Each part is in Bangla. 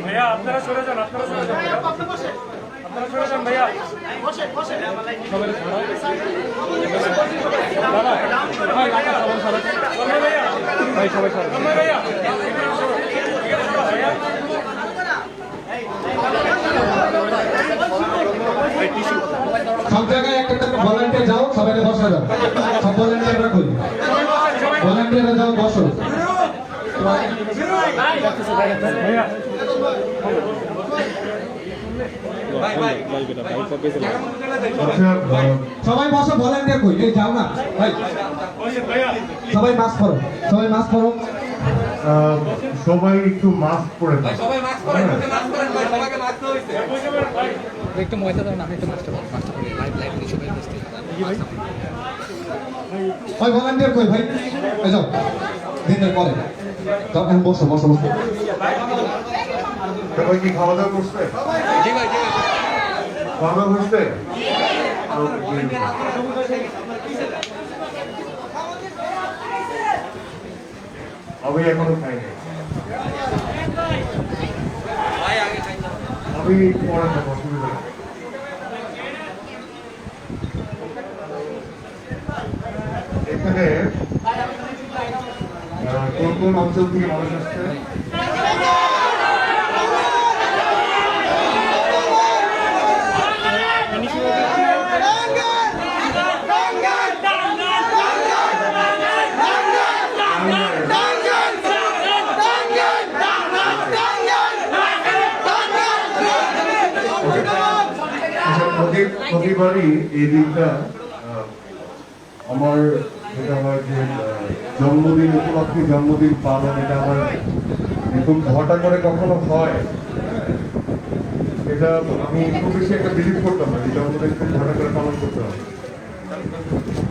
भैया আপনারা সরে যান भैया सब जगह एक वॉलंटियर जाओ सबाई बसा जाओ सब वॉलंटियर कई वॉलंटियर जाओ बसो সবাই বসো ভলান্টিয়ার কই এই যাও না ভাই সবাই মাস্ক পরো সবাই একটু মাস্ক পরে দাও সবাই মাস্ক পরেন মাস্ক পরেন ভাই সবাইকে মাস্ক হইছে একটু ময়দা দাও না একটু মাস্ক পরে লাইভ নিচে বের করতে ভাই ভলান্টিয়ার কই ভাই এই যাও দিনের পরে যাও এখন বসো সবাই কি খাওয়া দাওয়া করছে জি ভাই খাওয়া দাওয়া করছে আমি এখনো খাইনি ভাই আগে খাই আমি পরে খাবো অসুবিধা নেই এখানে কোন অঞ্চল থেকে মানুষ আসছে প্রতিবারই এই দিনটা আমার যেটা হয় যে জন্মদিন উপলক্ষে জন্মদিন পালন এটা আমার এরকম ঘটা করে কখনো হয় এটা আমি খুব বেশি একটা বিলিভ করতাম না যে জন্মদিনকে ঘটা করে পালন করতে হবে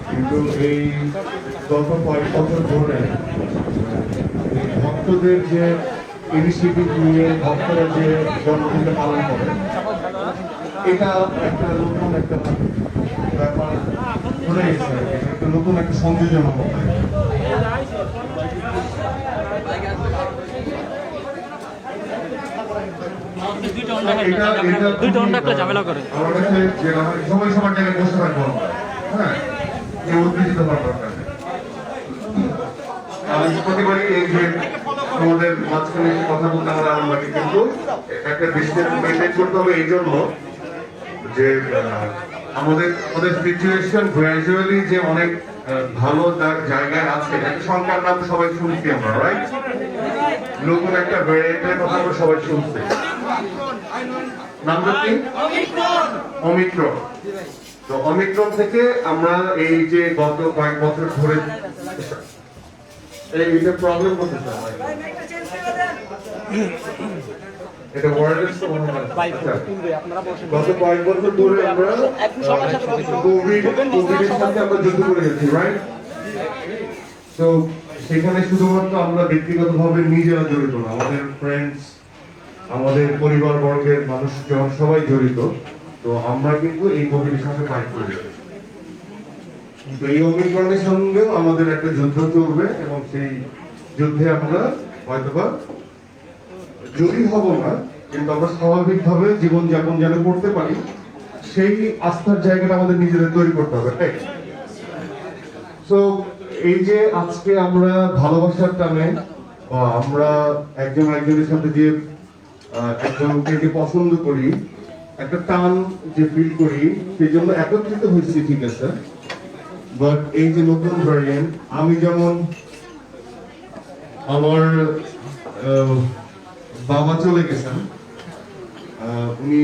কিন্তু এই গত কয়েক বছর ধরে ভক্তদের যে ইনিশিয়েটিভ নিয়ে ভক্তরা যে জন্মদিনটা পালন করে এটা একটা নতুন একটা ব্যাপার ঘুরে এসেছে একটা নতুন একটা সংযোজন হবে ঝামেলা করে আমার কাছে যে সবাই সবার জায়গায় বসে থাকবো হ্যাঁ এই উদ্ভিজিত হওয়ার দরকার আমি প্রতিবারই এই যে আমাদের মাঝখানে কথা বলতে আমার আরাম লাগে কিন্তু একটা ডিস্টেন্স মেনটেন করতে হবে এই জন্য যে আমাদের সিচুয়েশন গ্র্যাজুয়ালি যে অনেক ভালো জায়গায় আছে একটা সংখ্যার নাম সবাই শুনছি আমরা রাইট নতুন একটা ভ্যারিয়েন্টের কথা আমরা সবাই শুনছি নামটা কি অমিক্রন তো অমিক্রন থেকে আমরা এই যে গত কয়েক বছর ধরে এইটা প্রবলেম করতেছে এটা ওয়ারলেস তো মনে হয় গত কয়েক বছর ধরে আমরা কোভিডের সাথে আমরা যুদ্ধ করে যাচ্ছি রাইট তো সেখানে শুধুমাত্র আমরা ব্যক্তিগতভাবে নিজেরা জড়িত না আমাদের ফ্রেন্ডস আমাদের পরিবার বর্গের মানুষজন সবাই জড়িত তো আমরা কিন্তু এই কোভিডের সাথে ফাইট করি তো এই অমিক্রনের সঙ্গেও আমাদের একটা যুদ্ধ চলবে এবং সেই যুদ্ধে আমরা হয়তোবা জয়ী হব না কিন্তু আমরা স্বাভাবিকভাবে জীবনযাপন যেন করতে পারি সেই আস্থার জায়গাটা আমাদের নিজেদের তৈরি করতে হবে তাই তো এই যে আজকে আমরা ভালোবাসার টানে বা আমরা একজন একজনের সাথে যে একজনকে যে পছন্দ করি একটা টান যে ফিল করি সেই জন্য একত্রিত হয়েছি ঠিক আছে বাট এই যে নতুন ভ্যারিয়েন্ট আমি যেমন আমার বাবা চলে গেছেন উনি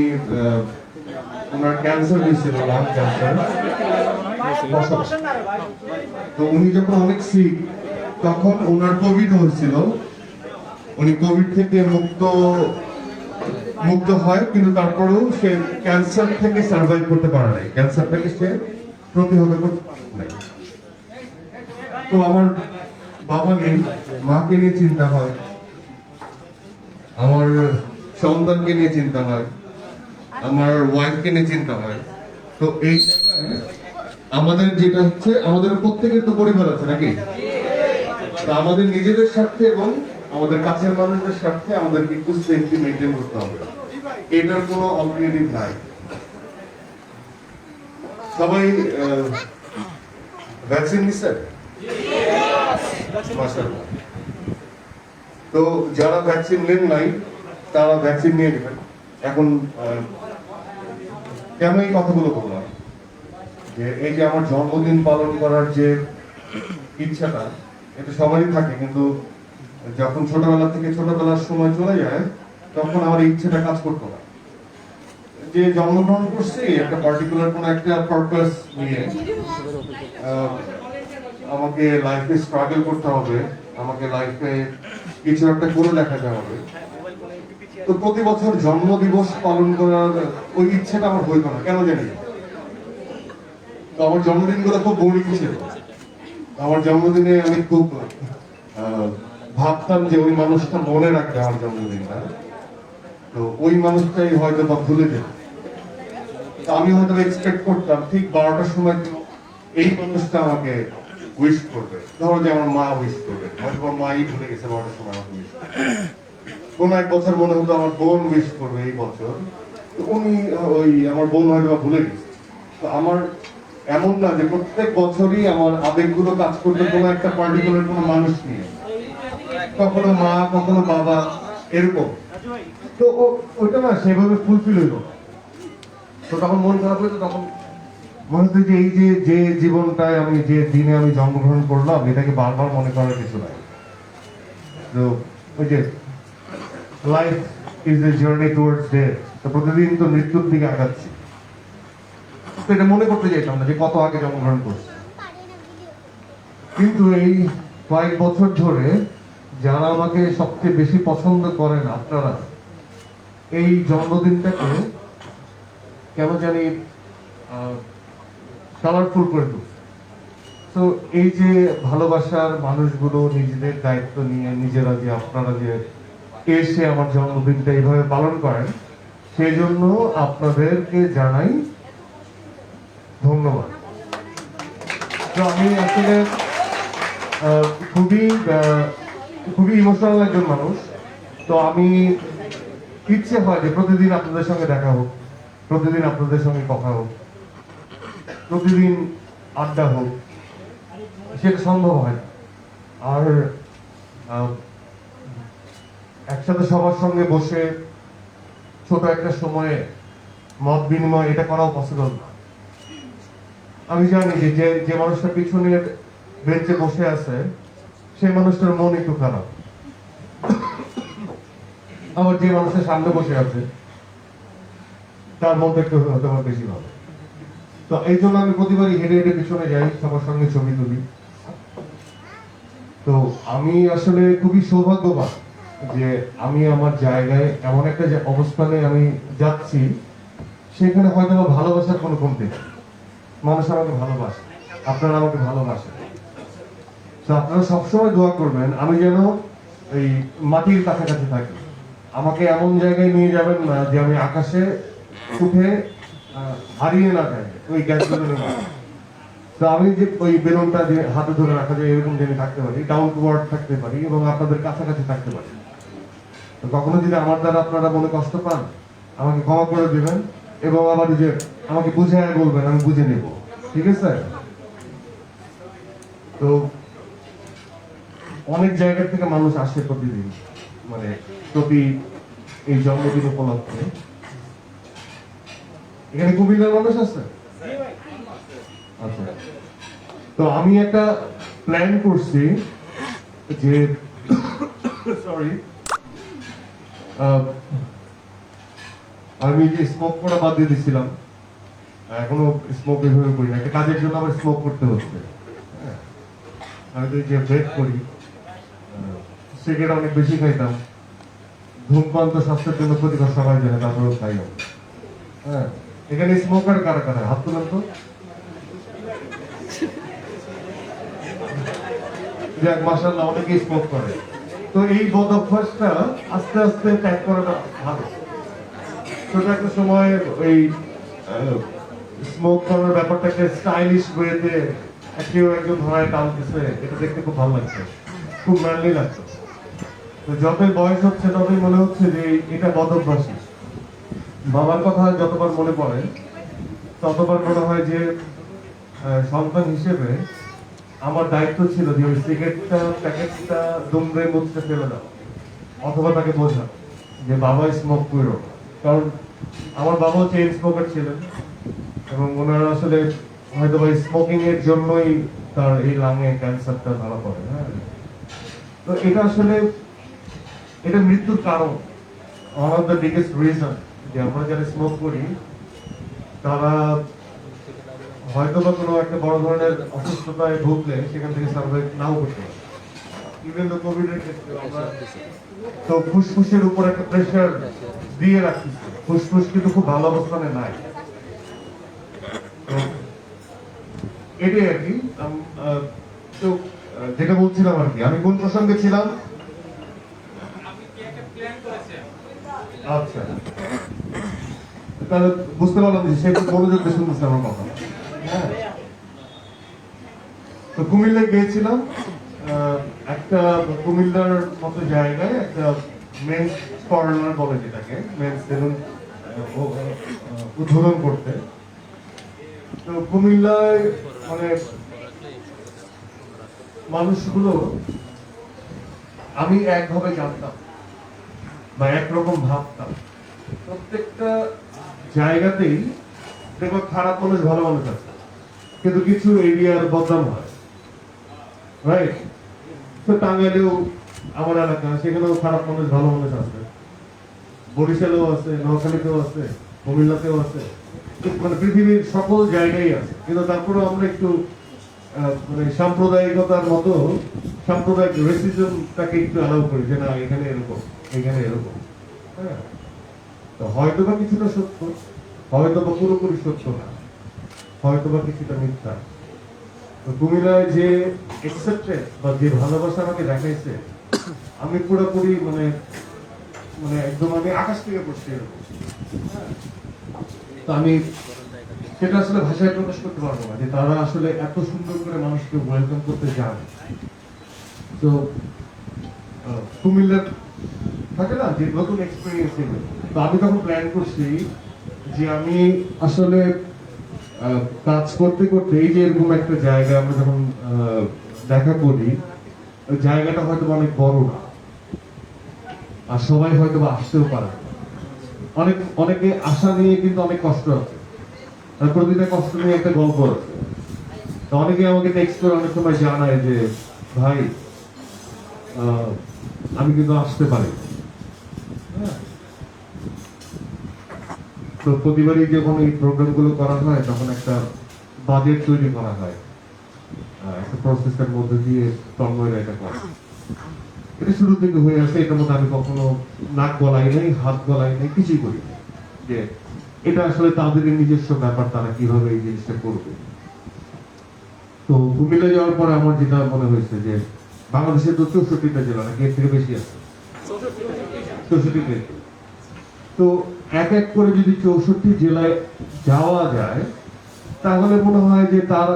ওনার ক্যান্সার হয়েছিল লাং ক্যান্সার তো উনি যখন অনেক সিক তখন ওনার কোভিড হয়েছিল উনি কোভিড থেকে মুক্ত হয়, কিন্তু তারপরেও সে ক্যান্সার থেকে সার্ভাইভ করতে পারে নাই, ক্যান্সারটাকে সে প্রতিহত করতে পারে নাই। তো আমার বাবা নেই, মাকে নিয়ে চিন্তা হয়, আমার সন্তানকে নিয়ে চিন্তা হয়, আমার ওয়াইফকে নিয়ে চিন্তা হয়। তো এই জায়গায় আমাদের যেটা হচ্ছে, আমাদের প্রত্যেকের তো পরিবার আছে নাকি? তো আমাদের নিজেদের স্বার্থে এবং আমাদের কাছের মানুষদের স্বার্থে আমাদের কিন্তু সেফটি মেনটেন করতে হবে, এটার কোনো অল্টারনেটিভ নাই। সবাই ভ্যাকসিন নিচ্ছে? মাশাআল্লাহ। তো যারা ভ্যাকসিন নেন নাই তারা ভ্যাকসিন নিয়ে নেবেন। এখন কেন এই কথাগুলো বললাম, যে এই যে আমার জন্মদিন পালন করার যে ইচ্ছাটা, এটা সবারই থাকে, কিন্তু যখন ছোটবেলার সময় চলে যায় তখন আমার এই ইচ্ছাটা কাজ করতো না। যে জন্মগ্রহণ করছি একটা পার্টিকুলার কোন একটা পারপাস নিয়ে, আমাকে লাইফে স্ট্রাগল করতে হবে, আমাকে লাইফে কিছু একটা করে দেখাতে হবে। তো প্রতি বছর জন্মদিবস পালন করার ওই ইচ্ছাটা আমার হইতো না, কেন জানি না। তো আমার জন্মদিনগুলো খুব বোরিং ছিল। আমার জন্মদিনে আমি খুব ভাবতাম যে ওই মানুষটা মনে রাখবে আমার জন্মদিনটা, তো ওই মানুষটাই হয়তো বা ভুলে যেত। তো আমি হয়তো এক্সপেক্ট করতাম ঠিক 12টার সময় এই মানুষটা আমাকে উইশ করবে, ধরো যে আমার মা উইশ করবে, হয়তো আমার মাই ভুলে গেছে 12টার সময় আমাকে উইশ করবে। কোন এক বছর মনে হতো আমার বোন উইশ করবে এই বছর, তো উনি আমার বোন হয়তো বা ভুলে গেছে। তো আমার এমন না যে প্রত্যেক বছরই আমার আবেগগুলো কাজ করতে কোনো একটা পার্টিকুলার কোনো মানুষ নিয়ে, কখনো মা কখনো বাবা এরকম। তো ওইটা না সেভাবে ফুলফিল হইল। তো তখন মন খারাপ হইতো, তখন মনে হতো যে এই যে জীবনটায় আমি যে দিনে আমি জন্মগ্রহণ করলাম এটাকে বারবার মনে করার কিছু নাই। তো ওই যে life is a journey towards death, তো প্রতিদিন তো মৃত্যুর দিকে আগাচ্ছি। তো এটা মনে করতে চাইতাম না যে কত আগে জন্মগ্রহণ করছি। কিন্তু এই কয়েক বছর ধরে যারা আমাকে সবচেয়ে বেশি পছন্দ করেন আপনারা, এই জন্মদিনটাকে কেন জানি কালারফুল করে তুলছে। তো এই যে ভালোবাসার মানুষগুলো নিজেদের দায়িত্ব নিয়ে নিজেরা যে আপনারা যে এসে আমার জন্মদিনটা এইভাবে পালন করেন, সেই জন্য আপনাদেরকে জানাই ধন্যবাদ। তো আমি আসলে খুবই ইমোশনাল একজন মানুষ। তো আমি ইচ্ছে হয় যে প্রতিদিন আপনাদের সঙ্গে দেখা হোক, প্রতিদিন আপনাদের সঙ্গে কথা হোক, প্রতিদিন আড্ডা হোক, সেটা সম্ভব হয় না। আর একসাথে সবার সঙ্গে বসে ছোট একটা সময়ে মত বিনিময় এটা করাও পসিবল না। আমি জানি যে যে মানুষটা পিছনের বেঞ্চে বসে আছে সেই মানুষটার মন একটু খারাপ, আবার যে মানুষের সামনে বসে আছে তার মনটা একটু হয়তো আমার বেশি ভালো। তো এই জন্য আমি প্রতিবারই হেঁটে হেঁটে পিছনে যাই, সবার সঙ্গে ছবি তুলি। তো আমি আসলে খুবই সৌভাগ্যবান যে আমি আমার জায়গায় এমন একটা অবস্থানে আমি যাচ্ছি, সেখানে হয়তো বা ভালোবাসার কোনো কমতি নেই। মানুষ আমাকে ভালোবাসে, আপনারা আমাকে ভালোবাসেন। তো আপনারা সবসময় দোয়া করবেন আমি যেন এই মাটির কাছাকাছি থাকি। আমাকে এমন জায়গায় নিয়ে যাবেন না যে আমি আকাশে উঠে হারিয়ে না যাই ওই গ্যাস বেলুনের মধ্যে। তো আমি যে ওই বেলুনটা যে হাতে ধরে রাখা যায় এরকম যে থাকতে পারি, ডাউন টু আর্থ থাকতে পারি এবং আপনাদের কাছাকাছি থাকতে পারি। তো কখনো যদি আমার দ্বারা আপনারা মনে কষ্ট পান আমাকে ক্ষমা করে দেবেন, এবং আবার যে আমাকে বুঝে বলবেন, আমি বুঝে নেব, ঠিক আছে? তো অনেক জায়গা থেকে মানুষ আসে প্রতিদিন, মানে প্রতি এই জন্মদিন উপলক্ষে। এখানে কুমিল্লার মানুষ আছে? আচ্ছা। তো আমি একটা প্ল্যান করছি যে সরি আমি যে স্মোক করা বাদ দিয়ে দিচ্ছিলাম, এখনো স্মোক এভাবে করি না, একটা কাজের জন্য আমার স্মোক করতে হচ্ছে। আমি তো যে ব্রেক করি, সিগারেট অনেক বেশি খাইতাম, ধূমপান তো স্বাস্থ্যের জন্য ক্ষতিকর, সবাই জানে, তারপরেও খাই না। হ্যাঁ, এখানে স্মোকার কারা কারা হাত তুলেন তো। যাক, মাশাআল্লাহ, অনেকেই স্মোক করে। তো এই বদ অভ্যাসটা আস্তে আস্তে ত্যাগ করাটা ভালো। ছোট একটা সময় ওই স্মোক করার ব্যাপারটা একটা স্টাইলিশ ওয়েতে কেউ একজন ধরায় টানতেছে, এটা দেখতে খুব ভালো লাগছে, খুব ম্যানলি লাগছে। তো যতই বয়স হচ্ছে ততই মনে হচ্ছে যে এটা বদ অভ্যাসী। বাবার কথা যতবার মনে পড়ে ততবার মনে হয় যে সন্তান হিসেবে আমার দায়িত্ব ছিল যে ওই সিগারেটটা প্যাকেটটা দুমড়ে মুচড়ে ফেলে দাও, অথবা তাকে বোঝা যে বাবা স্মোক করো। কারণ আমার বাবাও চেইন স্মোকার ছিলেন এবং ওনারা আসলে হয়তো বা স্মোকিং এর জন্যই তার এই লাংয়ে ক্যান্সারটা ধরা পড়ে। হ্যাঁ, তো এটা আসলে এটা মৃত্যুর কারণ, one of the biggest reason. যে আমরা যারা স্মোক করি তারা হয়তো বা কোনো একটা বড় ধরনের অসুস্থতায় ভুগলে সেখান থেকে সার্ভাইভ নাও করতে পারে। ইভেন তো কোভিডের ক্ষেত্রে আমরা তো ফুসফুসের উপর একটা প্রেশার দিয়ে রাখছি, ফুসফুস কিন্তু খুব ভালো অবস্থানে নাই। তো এটাই আর কি। তো যেটা বলছিলাম আর কি, আমি কোন প্রসঙ্গে ছিলাম? আচ্ছা, তাহলে বুঝতে পারলাম যে সে খুব মনোযোগ দিয়ে শুনতেছে আমার কথা। হ্যাঁ, তো কুমিল্লায় গিয়েছিলাম, একটা কুমিল্লার মতো জায়গায় একটা মেন্স কর্নার বলে যেটাকে, মেন্স সেলুন উদ্বোধন করতে। তো কুমিল্লায় মানে মানুষগুলো আমি একভাবে জানতাম বা একরকম ভাবতাম। প্রত্যেকটা জায়গাতেই দেখো খারাপ মানুষ ভালো মানুষ আছে, কিন্তু কিছু এরিয়ার বদনাম হয়, রাইট? তো টাঙ্গাইলেও আমার এলাকা, সেখানেও খারাপ মানুষ ভালো মানুষ আছে, বরিশালেও আছে, নোয়াখালীতেও আছে, কুমিল্লাতেও আছে, মানে পৃথিবীর সকল জায়গায় আছে। কিন্তু তারপরেও আমরা একটু মানে সাম্প্রদায়িকতার মতো সাম্প্রদায়িক রেসিজমটাকে একটু অ্যালাউ করি যে না এখানে এরকম, এখানে এরকম। হ্যাঁ, তো হয়তো বা কিছুটা সত্য, হয়তো বা পুরোপুরি সত্য না, হয়তো বা কিছুটা মিথ্যা। তো কুমিল্লায় যে একসেপ্টেড বা যে ভালোবাসা আমাকে দেখাইছে, আমি পুরোপুরি মানে মানে একদম আমি আকাশ থেকে পড়ছি এরকম। তো আমি সেটা আসলে ভাষায় প্রকাশ করতে পারবো না যে তারা আসলে এত সুন্দর করে মানুষকে ওয়েলকাম করতে জানে। তো কুমিল্লার থাকে না যে নতুন এক্সপিরিয়েন্স ছিল। তো আমি তখন প্ল্যান করছি যে আমি আসলে কাজ করতে করতে এই যে এরকম একটা জায়গা আমরা যখন দেখা করি, ওই জায়গাটা হয়তো অনেক বড় না, আর সবাই হয়তো আসতেও পারে। অনেকে আশা নিয়ে কিন্তু অনেক কষ্ট আছে, আর প্রতিটা কষ্ট নিয়ে একটা গল্প আছে। তো অনেকে আমাকে টেক্সট করে অনেক সময় জানায় যে ভাই আমি কিন্তু আসতে পারি। তো প্রতিবারই যখন এই প্রোগ্রাম গুলো করা হয় তখন একটা বাজেট তৈরি করা হয়, একটা প্রসেসের মধ্যে দিয়ে তন্ময়রা এটা করে। এটা শুরু থেকে হয়ে আসে, এটার মধ্যে আমি কখনো নাক গলাই নাই, হাত গলাই নাই, কিছুই করি না। যে এটা আসলে তাদের নিজস্ব ব্যাপার, তারা কিভাবে এই জিনিসটা করবে। তো কুমিল্লা যাওয়ার পরে আমার যেটা মনে হয়েছে যে বাংলাদেশের তো 64টা জেলা, নাকি এর থেকে বেশি আছে, 64টা। তো এক এক করে যদি 64 জেলায় যাওয়া যায় তাহলে মনে হয় যে তার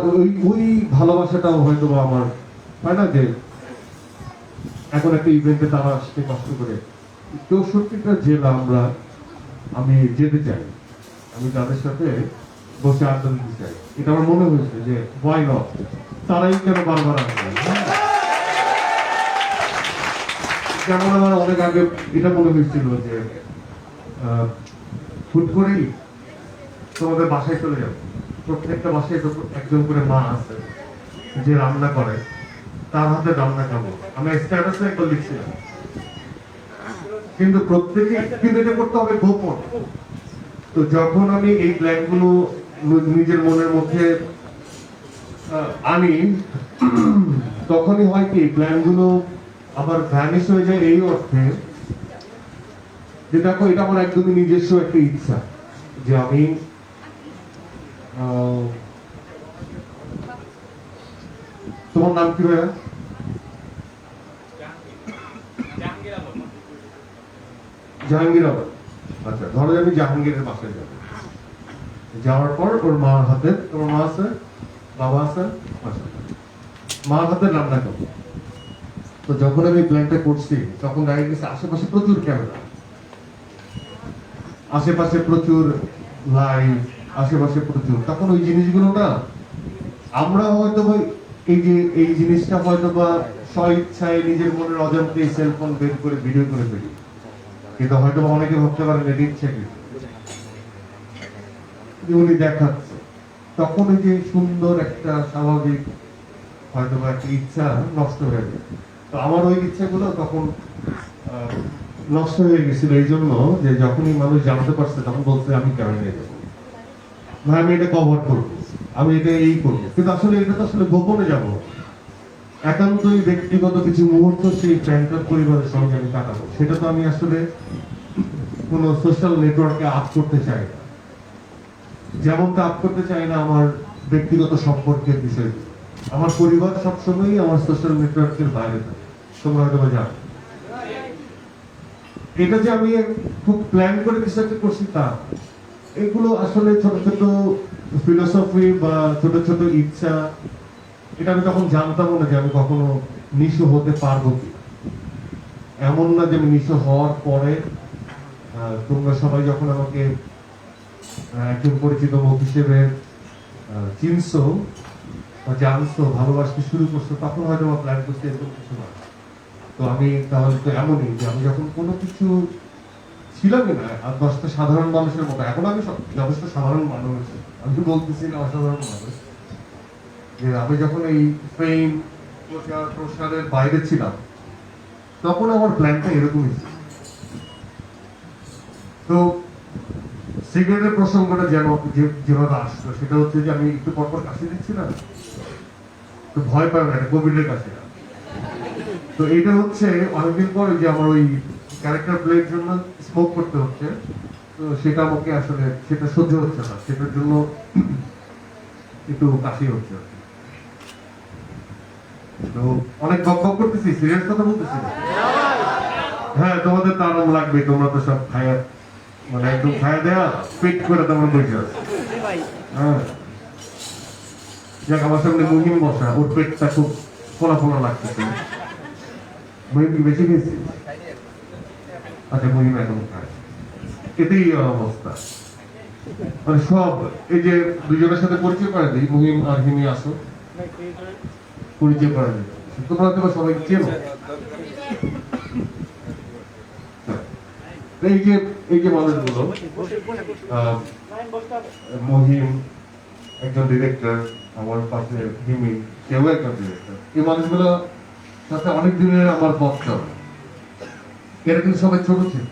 ওই ভালোবাসাটাও হয়তো আমার হয় না, যে এখন একটা ইভেন্টে তারা আসতে কষ্ট করে 64টা জেলা আমি যেতে চাই, আমি তাদের সাথে বসে আড্ডা দিতে চাই। এটা আমার মনে হয়েছে যে হোয়াই নট, তারাই কেন বারবার আসবে। যেমন আমার অনেক আগে এটা মনে হয়েছিল যে হুট করেই তোমাদের বাসায় চলে যাবো, প্রত্যেকটা বাসায় একজন করে মা আছে যে রান্না করে, তার হাতে রান্না খাবো। আমি স্ট্যাটাসে একবার লিখছিলাম, কিন্তু প্রত্যেকে কিন্তু এটা করতে হবে গোপন। তো যখন আমি এই প্ল্যানগুলো নিজের মনের মধ্যে আনি তখনই হয় কি প্ল্যানগুলো আবার ভ্যানিশ হয়ে যায়, এই অর্থে যে দেখো এটা আমার একদমই নিজস্ব একটা ইচ্ছা যে আমি তোমার নাম কি ভাইয়া? জাহাঙ্গীর আলম। আচ্ছা, ধরো আমি জাহাঙ্গীরের বাসায় যাবো, যাওয়ার পর ওর মার হাতে, তোমার মা আছে, বাবা আছে, আচ্ছা, মার হাতে রান্না করবো। তো যখন আমি প্ল্যানটা করছি তখন দেখা গেছে আশেপাশে প্রচুর ক্যামেরা, আশেপাশে প্রচুর লাইভ, আশেপাশে প্রচুর, তখন ওই জিনিসগুলো না আমরা হয়তো এই জিনিসটা হয়তো বা স্বইচ্ছায় নিজের মনের অজান্তে সেলফোন বের করে ভিডিও করে ফেলি, কিন্তু হয়তো অনেকে ভাবতে পারেন এটা ইচ্ছে উনি দেখাচ্ছে, তখন ওই যে সুন্দর একটা স্বাভাবিক হয়তো বা একটা ইচ্ছা নষ্ট হয়ে যায়। তো আমার ওই ইচ্ছাগুলো তখন নষ্ট হয়ে গেছিল এই জন্য যে যখনই মানুষ জানতে পারছে তখন বলছে আমি কেমন নিয়ে যাবো, ভাই আমি এটা কভার করবো, আমি এটা এই করবো, কিন্তু আসলে এটা তো আসলে গোপনে যাবো, একান্তই ব্যক্তিগত কিছু মুহূর্ত সেই ফ্যান্টার পরিবারের সঙ্গে আমি কাটাবো, সেটা তো আমি আসলে কোনো সোশ্যাল নেটওয়ার্কে আপ করতে চাই না, যেমনটা আপ করতে চাই না আমার ব্যক্তিগত সম্পর্কের বিষয়গুলো। আমার পরিবার সবসময়ই আমার সোশ্যাল নেটওয়ার্কের বাইরে থাকে, তোমরা হয়তো জানো। এটা যে আমি খুব প্ল্যান করে কিছু একটা করছি তা, এগুলো আসলে ছোট ছোট ফিলোসফি বা ছোট ছোট ইচ্ছা, এটা আমি তখন জানতাম না যে আমি কখনো নিঃস্ব হতে পারবো কি, এমন না যে আমি নিঃস্ব হওয়ার পরে তোমরা সবাই যখন আমাকে একজন পরিচিত মুখ হিসেবে চিনছো বা জানছো, ভালোবাসতে শুরু করছো, তখন হয়তো আমার প্ল্যান করতে এরকম কিছু না। তো আমি তাহলে তো এমনই যে আমি যখন কোনো কিছু ছিলামই না, আর 10টা সাধারণ মানুষের মতো, এখন আমি যথেষ্ট সাধারণ মানুষ, আমি বলতেছি না অসাধারণ মানুষ, যে আমি যখন এই ফেম প্রসারের বাইরে ছিলাম তখন আমার প্ল্যানটা এরকমই ছিল। তো সিগারেটের প্রসঙ্গটা যেভাবে আসলো সেটা হচ্ছে যে আমি একটু পরপর কাশি দিচ্ছি না, তো ভয় পাই না, কোভিডের কাশি না। তো এটা হচ্ছে অনেকদিন পরে যে আমার ওই ক্যারেক্টার প্লের জন্য স্মোক করতে হচ্ছে, তো সেটা আমাকে আসলে সেটা সহ্য হচ্ছে না, সেটার জন্য একটু কাশি হচ্ছে। তো অনেক বক করতেছি, সিরিয়াস কথা বলতেছি। হ্যাঁ, তোমাদের তো আরাম লাগবে, তোমরা তো সব খায়া মানে একদম খায়া দেয়া পেট করে তোমরা বসে আছে। হ্যাঁ, যাক, আমার সামনে মুহিম বসা, ওর পেটটা খুব ফোলা ফোলা লাগতেছে। মুহিম কি বেশি খেয়েছি? আচ্ছা, মুহিম এখন খায়, এতেই অবস্থা। মানে সব এই যে দুজনের সাথে পরিচয় করে দিই, মুহিম আর হিমি আসো, পরিচয় করে দিই, তোমরা তো সবাই চেনো। এই যে মানুষগুলো, মহিম একজন ডিরেক্টর, আমার পাশে হিমি সেও একজন ডিরেক্টর, এই মানুষগুলো সাথে অনেক দিনের আমার পথ চলে। এরা কিন্তু সবাই ছোট ছিল,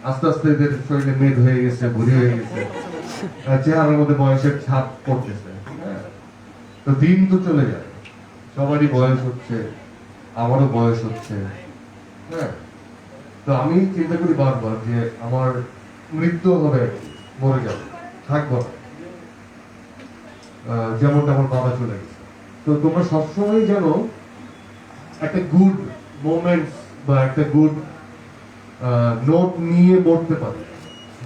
আস্তে আস্তে এদের শরীরে মেদ হয়ে গেছে, বুড়ি হয়ে গেছে, চেহারার মধ্যে বয়সের ছাপ পড়তেছে। তো দিন তো চলে যায়, সবারই বয়স হচ্ছে, আমারও বয়স হচ্ছে। হ্যাঁ, তো আমি চিন্তা করি বারবার যে আমার মৃত্যু হবে, মরে যাবো, থাকবো, যেমনটা আমার বাবা চলে গেছে। তো তোমরা সবসময় যেন একটা গুড মোমেন্টস বা একটা গুড নোট নিয়ে মরতে পারি,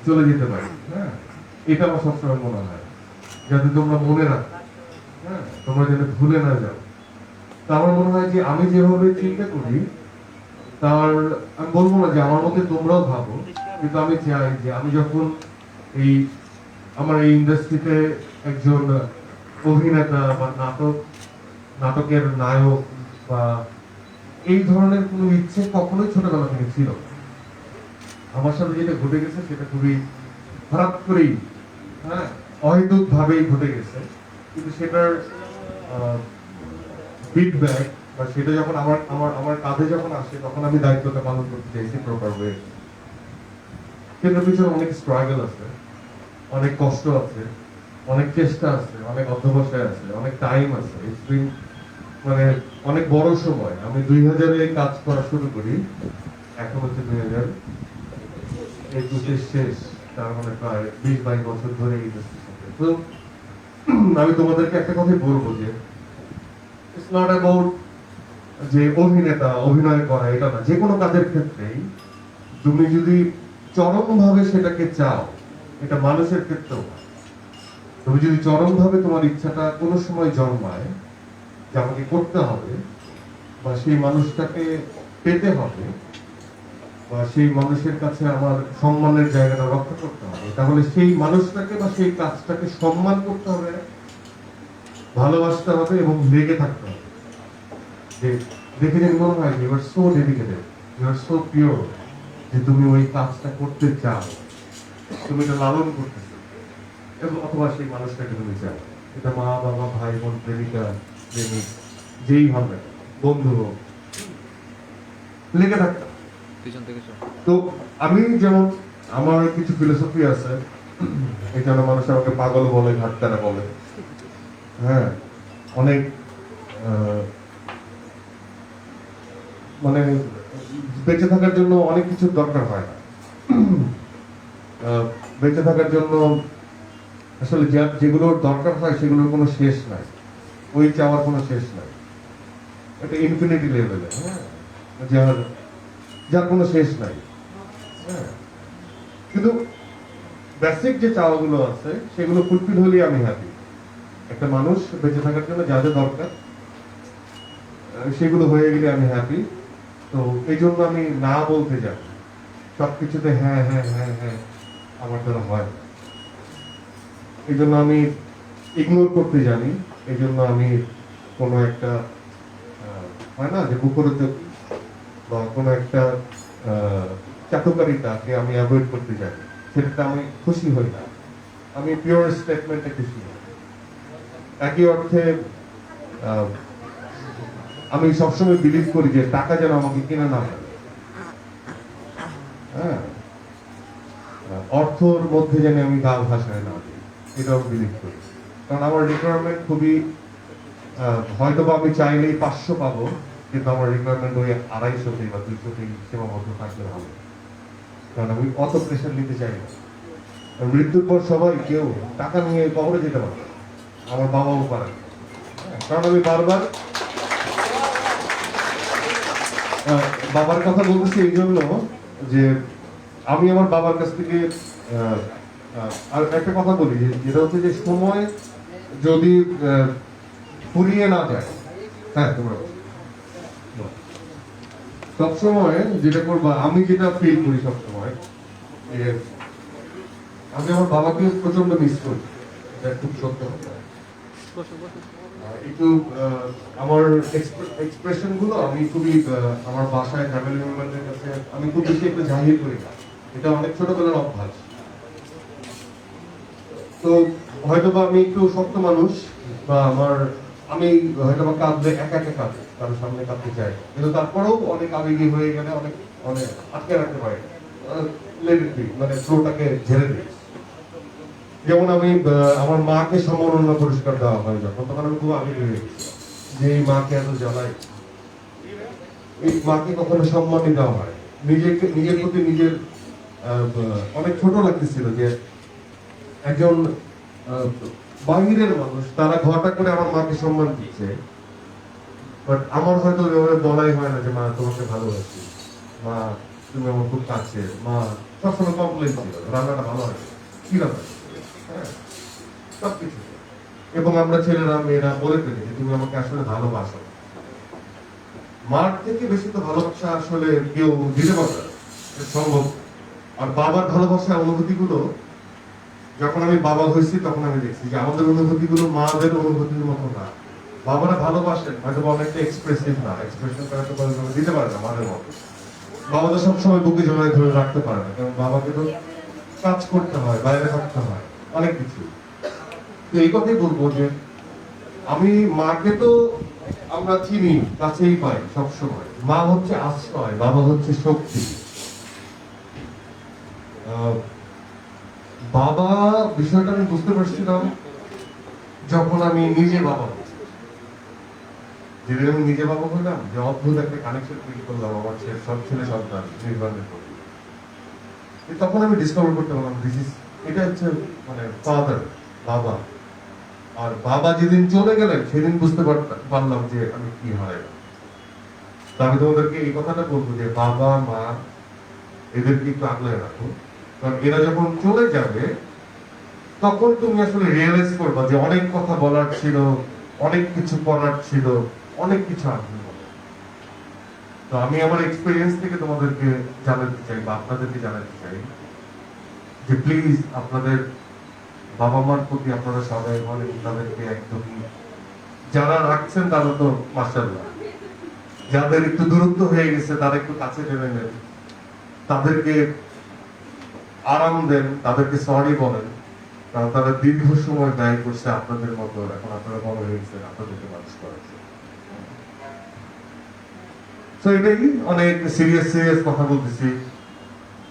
চলে যেতে পারি। হ্যাঁ, এটা আমার সবসময় মনে হয়, যাতে তোমরা মনে রাখো, হ্যাঁ, তোমরা যেন ভুলে না যাও। তা আমার মনে হয় যে আমি যেভাবে চিন্তা করি, তার আমি বলবো না যে আমার মধ্যে তোমরাও ভাবো, কিন্তু আমি চাই যে আমি যখন আমার এই ইন্ডাস্ট্রিতে একজন অভিনেতা বা নাটকের নায়ক বা এই ধরনের কোনো ইচ্ছে কখনোই ছোটবেলা থেকে ছিল। আমার সাথে যেটা ঘটে গেছে সেটা খুবই খারাপ করেই, হ্যাঁ, অহেতুক ভাবেই ঘটে গেছে, কিন্তু সেটার ফিডব্যাক বা সেটা যখন আমার কাঁধে যখন আসে তখন আমি দায়িত্বটা পালন করতে চাইছি প্রপার ওয়ে। কিন্তু পিছনে অনেক স্ট্রাগল আছে, অনেক কষ্ট আছে, অনেক চেষ্টা আছে, অনেক অধ্যবসায় আছে, অনেক টাইম আছে, মানে অনেক বড় সময়। আমি 2000-এ কাজ করা শুরু করি, এখন হচ্ছে 2000 21 শেষ, তার মানে প্রায় 20-22 বছর ধরে এই ইন্ডাস্ট্রির সাথে। তো আমি তোমাদেরকে একটা কথাই বলবো যে ইটস নট অ্যাবাউট যে অভিনেতা অভিনয় করা, এটা না, যে কোনো কাজের ক্ষেত্রেই তুমি যদি চরমভাবে সেটাকে চাও, এটা মানুষের ক্ষেত্রেও না। তুমি যদি চরমভাবে তোমার ইচ্ছাটা কোনো সময় জন্মায় যে আমাকে করতে হবে বা সেই মানুষটাকে পেতে হবে বা সেই মানুষের কাছে আমার সম্মানের জায়গাটা রক্ষা করতে হবে, তাহলে সেই মানুষটাকে বা সেই কাজটাকে সম্মান করতে হবে, ভালোবাসতে হবে এবং লেগে থাকতে হবে। যে দেখে যে মনে হয় you are so dedicated, you are so pure, যে তুমি ওই কাজটা করতে চাও, তুমি এটা লালন করতেছো, এবং অথবা সেই মানুষটাকে তুমি চাও। এটা মা বাবা ভাই বোন প্রেমিকা প্রেমিক যেই হবে, বন্ধু হোক, লেগে থাকতে হবে। পিছন থেকে চল। তো আমি যেমন আমার কিছু ফিলোসফি আছে, এই জন্য মানুষ আমাকে পাগল বলে, ঘাটতারা বলে, হ্যাঁ, অনেক মানে বেঁচে থাকার জন্য অনেক কিছুর দরকার হয় না। বেঁচে থাকার জন্য আসলে যেগুলোর দরকার হয় সেগুলোর কোনো শেষ নাই, ওই চাওয়ার কোনো শেষ নাই, এটা ইনফিনিটি লেভেলে, হ্যাঁ, যার কোনো শেষ নাই, হ্যাঁ। কিন্তু বেসিক যে চাওয়াগুলো আছে সেগুলো ফুলফিল হলেই আমি হ্যাপি। একটা মানুষ বেঁচে থাকার জন্য যা যা দরকার সেগুলো হয়ে গেলে আমি হ্যাপি। তো এই জন্য আমি না বলতে যাই সবকিছুতে, হ্যাঁ হ্যাঁ হ্যাঁ হ্যাঁ আমার দ্বারা হয় না। এই জন্য আমি ইগনোর করতে জানি, এই জন্য আমি কোনো একটা হয় না যে মুখরোচক বা কোনো একটা চাটুকারিতাকে আমি অ্যাভয়েড করতে জানি, সেটাতে আমি খুশি হই না, আমি পিওর স্টেটমেন্টে খুশি হই। একই অর্থে আমি সবসময় বিলিভ করি যে টাকা যেন আমাকে কিনে না ফেলে, হ্যাঁ, অর্থর মধ্যে যেন আমি গা ভাসায় না দিই, এটাও বিলিভ করি। কারণ আমার রিকোয়ারমেন্ট খুবই, হয়তো বা আমি চাইলেই 500 পাবো, কিন্তু আমার রিকোয়ারমেন্ট ওই 250 বা 200 সীমাবদ্ধ থাকলে ভালো। কারণ আমি অত প্রেশার নিতে চাই না। মৃত্যুর পর সবাই কেউ টাকা নিয়ে কবরে যেতে পারে, আমার বাবাও পারে, কারণ আমি বারবার বাবার কথা বলতেছি এই জন্য যে আমি আমার বাবার কাছ থেকে আর একটা কথা বলি, যেটা হচ্ছে যে সময় যদি ফুরিয়ে না যায়, হ্যাঁ, তোমরা সবসময় যেটা করবা, আমি যেটা ফিল করি সবসময়, আমি আমার বাবাকে প্রচন্ড মিস করি, এটা খুব সত্য কথা। একটু আমার এক্সপ্রেশন গুলো আমি খুবই আমার বাসায় ফ্যামিলি মেম্বারদের কাছে আমি খুব বেশি একটু জাহির করি না, এটা অনেক ছোটবেলার অভ্যাস। তো হয়তোবা আমি একটু শক্ত মানুষ, বা আমি হয়তোবা কাঁদলে একা একা কাঁদে, কারোর সামনে কাঁদতে চাই, কিন্তু তারপরেও অনেক আবেগী হয়ে গেলে অনেক অনেক আটকে রাখতে পারি, মানে ফ্লোটাকে ঝেড়ে দিই। যেমন আমি আমার মাকে সম্মাননা পুরস্কার দেওয়া হয় যখন, তখন আমি খুব আবেগী হয়ে গেছি যে এই মাকে এত জ্বালাই, এই মাকে কখনো সম্মানই দেওয়া হয়, নিজের প্রতি নিজের অনেক ছোট লাগতেছিল যে একজন বাহিরের মানুষ, তারা ঘটা করে আমার মাকে সম্মান দিচ্ছে, বাট আমার হয়তো বলাই হয় না যে মা তোমাকে ভালোবাসি, মা তুমি আমার খুব কাছে, মা সবসময় কমপ্লেন ছিল রান্নাটা ভালো হয়, কি রান্না, হ্যাঁ, সবকিছু। এবং আমরা ছেলেরা মেয়েরা বলে ফেলি যে তুমি আমাকে আসলে ভালোবাসো, মার থেকে বেশি তো ভালোবাসা আসলে কেউ দিতে পারবে না, সম্ভব। আর বাবার ভালোবাসার অনুভূতি গুলো যখন আমি বাবা হয়েছি তখন আমি দেখছি যে আমাদের অনুভূতি গুলো মাদের অনুভূতির মতো না। বাবারা ভালোবাসেন হয়তো অনেকটা এক্সপ্রেসিভ না, এক্সপ্রেশন দিতে পারে না মাদের মতো। বাবাদের সবসময় বুকে জড়ায় ধরে রাখতে পারে না, কারণ বাবাকে তো কাজ করতে হয়, বাইরে থাকতে হয়, অনেক কিছু। তো এই কথাই বলবো যে আমি মাকে তো আমরা চিনি, কাছেই পাই সবসময়, মা হচ্ছে আশ্রয়, বাবা হচ্ছে শক্তি। বাবা বিষয়টা আমি বুঝতে পারছিলাম যখন আমি নিজে বাবা হচ্ছি, যেদিন আমি নিজে বাবা হলাম, যে অদ্ভুত একটা কানেকশন তৈরি করলাম আমার সব ছেলে সন্তান নির্বাণের প্রতি। তখন আমি ডিসকভার করতে পারলাম এটা হচ্ছে মানে ফাদার, বাবা। আর বাবা যেদিন চলে গেলেন সেদিন বুঝতে পারলাম যে আমি কি হারাইলাম। তো আমি তোমাদেরকে এই কথাটা বলবো যে বাবা মা এদেরকে একটু আগলে রাখো, কারণ এরা যখন চলে যাবে তখন তুমি আসলে রিয়েলাইজ করবা যে অনেক কথা বলার ছিল, অনেক কিছু করার ছিল, অনেক কিছু আসবে। তো আমি আমার এক্সপিরিয়েন্স থেকে তোমাদেরকে জানাতে চাই বা আপনাদেরকে জানাতে চাই যে প্লিজ আপনাদের বাবা মার প্রতি আপনারা সবাই মানে তাদেরকে একদমই, যারা রাখছেন তারা তো মাশাআল্লাহ, যাদের একটু দূরত্ব হয়ে গেছে তারা একটু কাছে টেনে নেন, তাদেরকে আরাম দেন, তাদেরকে সরি বলেন, কারণ তারা দীর্ঘ সময় ব্যয় করছে আপনাদের মতো, এখন আপনারা বড় হয়ে গেছেন, আপনাদেরকে মানুষ করাচ্ছে। তো এটাই, অনেক সিরিয়াস কথা বলতেছি,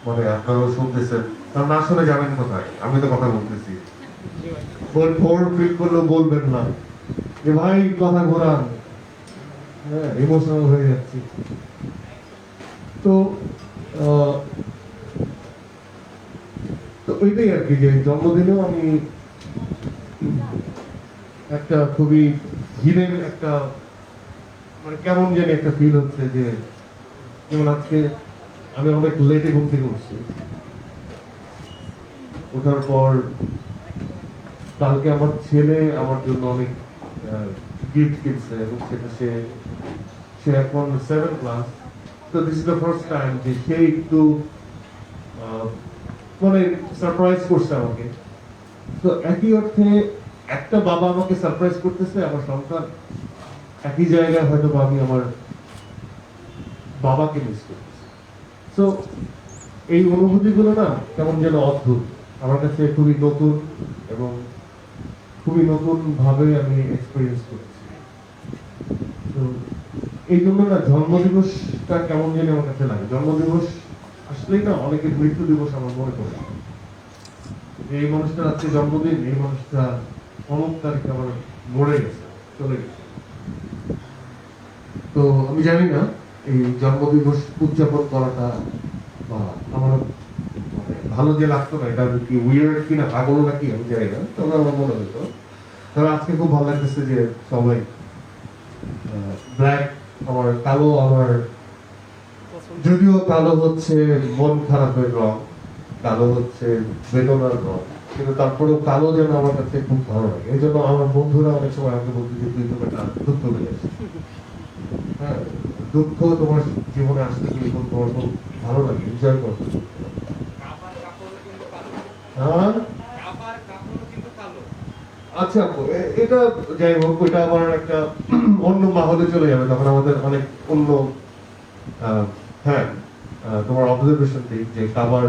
মানে আপনারাও শুনতেছেন, কারণ না শুনে যাবেন কোথায়, আমি তো কথা বলতেছি। ফোর ফিল করলেও বলবেন না যে ভাই কথা ঘোরান, হ্যাঁ ইমোশনাল হয়ে যাচ্ছি। তো তো ওইটাই আর কি, যে জন্মদিনেও আমি একটা খুবই হিডেন একটা মানে কেমন জানি একটা ফিল হচ্ছে যে যেমন আজকে আমি অনেক লেটে ঘুম থেকে উঠছি, ওঠার পর কালকে আমার ছেলে আমার জন্য অনেক গিফট কিনছে এবং সেটা সে এখন 7 ক্লাস। তো this is the first time যে সে একটু মানে সারপ্রাইজ করছে আমাকে। তো একই অর্থে একটা বাবা আমাকে সারপ্রাইজ করতেছে, আমার সন্তান একই জায়গায় হয়তো আমি আমার বাবাকে মিস করতেছি। তো এই অনুভূতিগুলো না কেমন যেন অদ্ভুত, আমার কাছে খুবই নতুন এবং খুবই নতুন ভাবে আমি এক্সপিরিয়েন্স করছি। তো এই জন্য না জন্মদিবসটা কেমন যেন আমার কাছে লাগে। জন্মদিবস আসলেই না অনেকের মৃত্যু দিবস আমার মনে পড়ে, এই মানুষটার আজকে জন্মদিন, এই মানুষটা অমুক তারিখে আমার মরে গেছে, চলে গেছে। তো আমি জানি না এই জন্মদিবস উদযাপন করাটা বা আমার ভালো যে লাগতো না, এটা কি উইয়ার্ড কিনা পাগল নাকি আমি জানি না, তবে আমার মনে হতো। তবে আজকে খুব ভালো লাগতেছে যে সবাই ব্ল্যাক, আমার কালো, আমার যদিও কালো হচ্ছে মন খারাপের রং, কালো হচ্ছে বেদনার রং, কিন্তু তারপরেও কালো যেন আমার কাছে খুব ভালো লাগে। এই জন্য আমার বন্ধুরা অনেক সময় আমাকে বলতে যে তুই তোমার দুঃখ পেয়ে আসিস, হ্যাঁ দুঃখ তোমার জীবনে আসতে গিয়ে তোমার খুব ভালো লাগে, এনজয় করতে। হ্যাঁ আচ্ছা, এটা যাই হোক, ওইটা আমার একটা অন্য মাহলে চলে যাবে, তখন আমাদের অনেক অন্য। হ্যাঁ তোমার অবজারভেশন ঠিক যে কাবার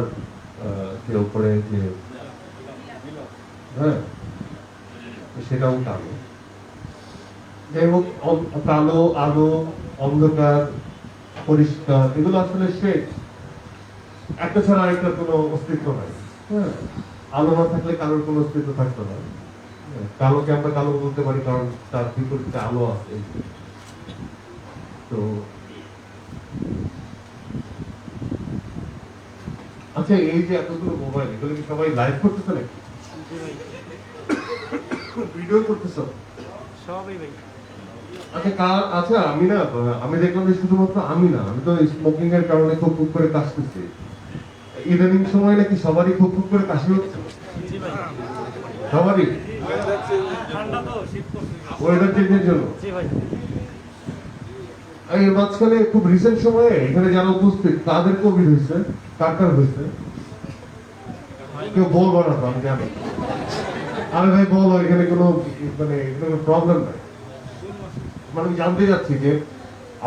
যে উপরে যে, হ্যাঁ সেটাও কালো। যাই হোক, কালো, আলো, অন্ধকার, পরিষ্কার, এগুলো আসলে শেখ একটা ছাড়া আরেকটা কোনো অস্তিত্ব নাই। হ্যাঁ আলো না থাকলে কালোর কোনো অস্তিত্ব থাকতো না। কালোকে আমরা কালো বলতে পারি কারণ তার বিপরীতে আলো আছে। তো আচ্ছা, এই যে এতগুলো মোবাইল, এগুলো কি সবাই লাইভ করতেছে নাকি ভিডিও করতেছ? আচ্ছা আমি না, আমি দেখলাম যে শুধুমাত্র আমি না, আমি তো স্মোকিং এর কারণে খুব খুব করে কাশতেছি। ইদানিং সময় নাকি সবারই খুব খুব করে কাশি হচ্ছে, সবারই ওয়েদার চেঞ্জের জন্য। এই মাঝখানে খুব রিসেন্ট সময়ে এখানে যারা উপস্থিত তাদের কোভিড হয়েছে, কার কার হয়েছে কেউ বলবো না তো, আমি জানি। আরে ভাই বলো, এখানে কোনো মানে কোনো প্রবলেম নাই। মানে আমি জানতে চাচ্ছি যে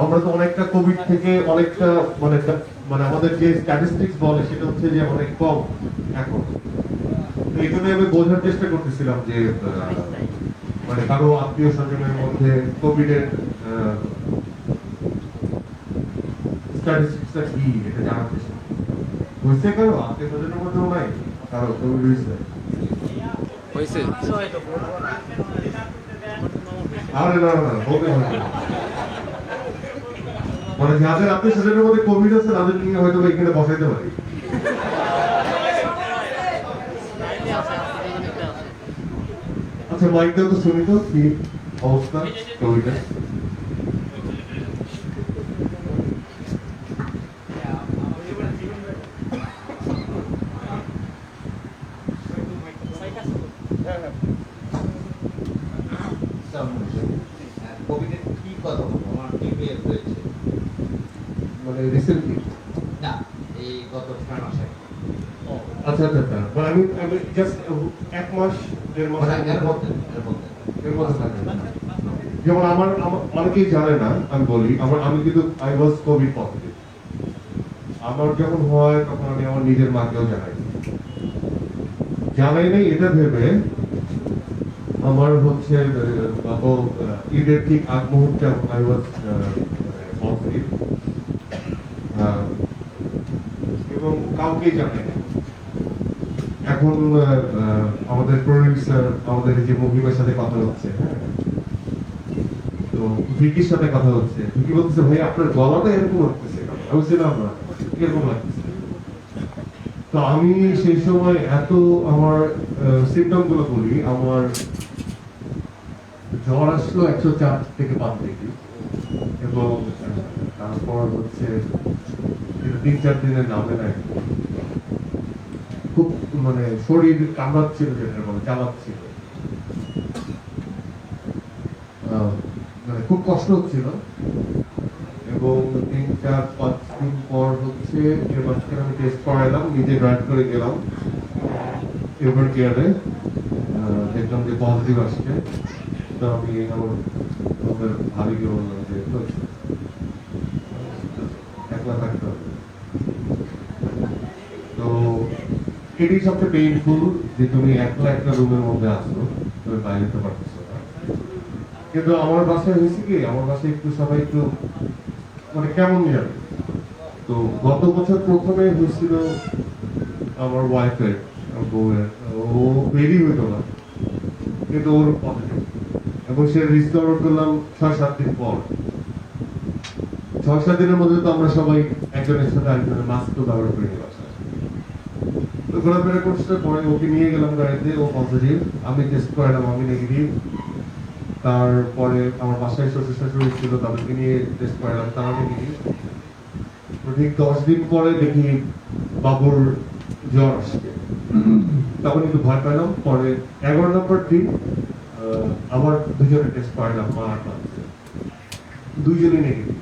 আমরা তো অনেকটা কোভিড থেকে অনেকটা মানে আমাদের যে স্ট্যাটিস্টিক্স বলে সেটা হচ্ছে যে অনেক কম এখন। এই জন্য আমি বোঝার চেষ্টা করতেছিলাম যে মানে কারো আত্মীয় স্বজনের মধ্যে কোভিড এর স্ট্যাটিস্টিক্সটা কি, এটা জানার চেষ্টা হয়েছে। কারো আত্মীয় স্বজনের মধ্যেও নাই কারো কোভিড হয়েছে? আরে না না, বলতে হবে মানে যাদের আত্মীয় স্বজনের মধ্যে কোভিড আছে তাদের নিয়ে হয়তো এখানে বসাইতে পারি। আচ্ছা মাইকটা তো শুনি তো কি অবস্থা কবিতা কবিদের কি কথা বলবো আমার টিভিএ হয়েছে মানে রিসেন্টলি না এই গত 6 মাসে আচ্ছা আচ্ছা আচ্ছা মানে আমি জাস্ট এক মাস দেড় মাস মানে এর মধ্যে এর মধ্যে থাকে। যেমন আমার অনেকেই জানে না আমি বলি আমি কিন্তু আই ওয়াজ কোভিড পজিটিভ আমার যখন হয় তখন আমি আমার নিজের মাকেও জানাই নাই এটা ভেবে আমার হচ্ছে ঈদের ঠিক আগ মুহূর্তে আই ওয়াজ পজিটিভ এবং কাউকেই জানাই না। এখন আমাদের প্রডিউসার আমাদের যে মুভিমের সাথে কথা হচ্ছে হ্যাঁ তো ভিকির সাথে কথা হচ্ছে ভিকি বলতেছে ভাই আপনার গলাটা এরকম লাগতেছে আমি বলছিলাম না এরকম লাগতেছে তো আমি সেই সময় এত আমার সিমটম গুলো বলি আমার জ্বর আসলো 104 থেকে 5 ডিগ্রি এবং তারপর হচ্ছে 3-4 দিনের নামে নাই খুব মানে শরীর কামড়াচ্ছিল যেটা বলে চালাচ্ছিল মানে খুব কষ্ট হচ্ছিল এবং 3-4-5 দিন পর হচ্ছে এর মাঝখানে আমি টেস্ট করাইলাম নিজে ড্রাইভ করে গেলাম এভার কেয়ারে দেখলাম যে পজিটিভ আসছে তো আমি আমাদের ভাবিকে বললাম যে একলা থাকতে হবে তো এটি সবচেয়ে পেইনফুল যে তুমি একলা একটা রুমের মধ্যে আসো তুমি বাইরে যেতে পারতেছো না কিন্তু আমার বাসায় হয়েছে কি আমার বাসায় একটু সবাই একটু মানে কেমন যাবে তো গত বছর প্রথমে হয়েছিল আমার ওয়াইফের বউয়ের ও বেরি হইতো না কিন্তু ওর পজিটিভ এবং সে রিস্টোর করলাম 6-7 দিন পর 6-7 দিনের মধ্যে তো আমরা সবাই একজনের সাথে আরেকজনের মাস্ক তো ব্যবহার করে নিই বাসায় তো ঘোরাফেরা করছে পরে ওকে নিয়ে গেলাম গাড়িতে ও পজিটিভ আমি টেস্ট করালাম আমি নেগেটিভ তারপরে আমার বাসায় শ্বশুর শাশুড়ি ছিল তাদেরকে নিয়ে টেস্ট করালাম তারা নেগেটিভ তো ঠিক 10 দিন পরে দেখি বাবুর জ্বর আসছে তখন একটু ভয় পেলাম পরে 11 নম্বর দিন আবার দুজনে টেস্ট করালাম মা আর বাচ্চা দুইজনই নেগেটিভ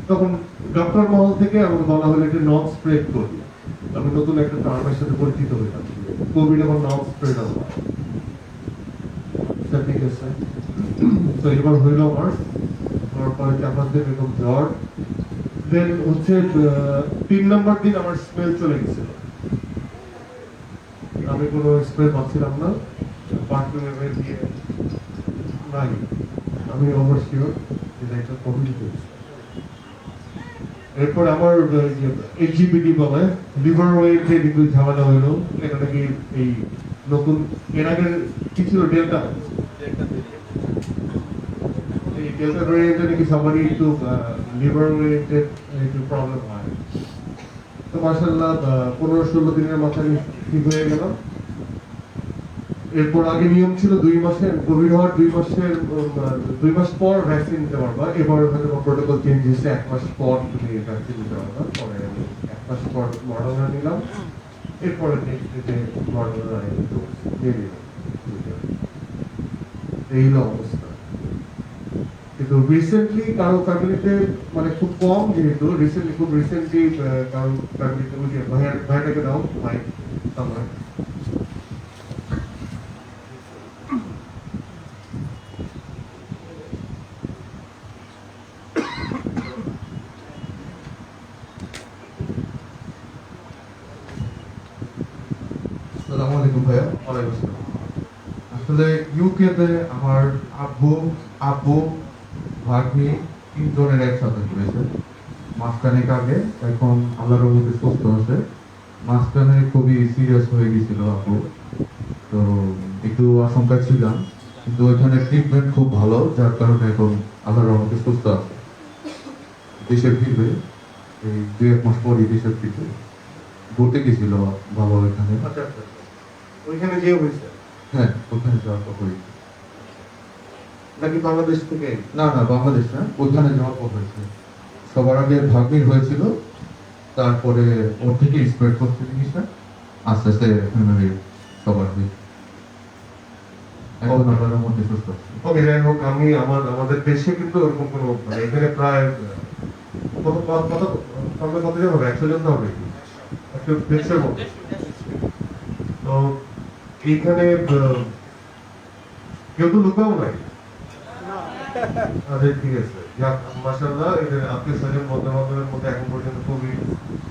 তখন ডক্টর মহল থেকে আমাকে বলা হলো এটা নন স্প্রেড করবে আমি নতুন একটা টার্মের সাথে পরিচিত হইলাম কোভিড এখন নন স্প্রেড হবে ঠিক আছে তো এবার হইল আমার তারপরে 4-5 দিন এরকম জ্বর দেন হচ্ছে 3 নম্বর দিন আমার স্মেল চলে গেছিল আমি কোনো স্প্রে পাচ্ছিলাম না বাথরুমে দিয়ে নাই আমি অবশ্যই যে এটা কোভিড হয়েছে এরপর আমার এইচজিপিটি বলে লিভার ওয়েটে একটু ঝামেলা হইলো এটা নাকি এই নতুন এর আগে কি ছিল ডেল্টা এই ডেল্টা ভ্যারিয়েন্টে নাকি সবারই একটু লিভার ওয়েটে একটু প্রবলেম হয় তো মাশাআল্লাহ 15-16 দিনের মাথায় ঠিক হয়ে গেলাম এরপর আগে নিয়ম ছিল 2 মাসের কোভিড হওয়ার 2 মাস পর ভ্যাকসিন নিতে পারবা এবার হয়তো প্রোটোকল চেঞ্জ হয়েছে 1 মাস পর তুমি ভ্যাকসিন নিতে পারবা পরে 1 মাস পর মডার্না নিলাম এরপরে নেক্সট মডার্না এই হলো অবস্থা কিন্তু রিসেন্টলি কারো ফ্যামিলিতে মানে খুব কম যেহেতু খুব রিসেন্টলি কারো ফ্যামিলিতে ভাইটাকে দাও ভাই আমার আসসালামু আলাইকুম ভাইয়া। আসলে ইউকেতে আমার আব্বু ভাগ্নি 3 জনের একসাথে হয়েছে মাঝখানেক আগে এখন আল্লাহর রহমতে সুস্থ আছে মাঝখানে খুবই সিরিয়াস হয়ে গেছিল আব্বু তো একটু আশঙ্কা ছিলাম কিন্তু ওইখানে ট্রিটমেন্ট খুব ভালো যার কারণে এখন আল্লাহর রহমতে সুস্থ আছে দেশে ফিরবে এই 2-1 মাস পরই দেশে ফিরবে ঘুরতে গেছিল ভালো ওইখানে আচ্ছা ওইখানে যে হয়েছে হ্যাঁ, ওখানে যাওয়ার পর হয়েছে। নাকি বাংলাদেশ থেকে? না না, বাংলাদেশ না, ওখানে যাওয়ার পর হয়েছে। সবার আগে ভাগ্নির হয়েছিল, তারপরে ওর থেকে স্প্রেড করতে জিনিসটা আস্তে আস্তে ফ্যামিলির সবার হয়েছে। এখন আল্লাহর মধ্যে সুস্থ আছে। ওকে, যাই হোক, আমাদের দেশে কিন্তু ওরকম কোনো মানে এখানে প্রায় কতজন হবে? 100 জন তো হবে একটু দেশের মধ্যে। তো এইখানে কেউ তো লুকাও নাই। আচ্ছা, ঠিক আছে, যাক মাশাআল্লাহ, এদের আত্মীয় স্বজন বন্ধু বান্ধবের মধ্যে এখন পর্যন্ত খুবই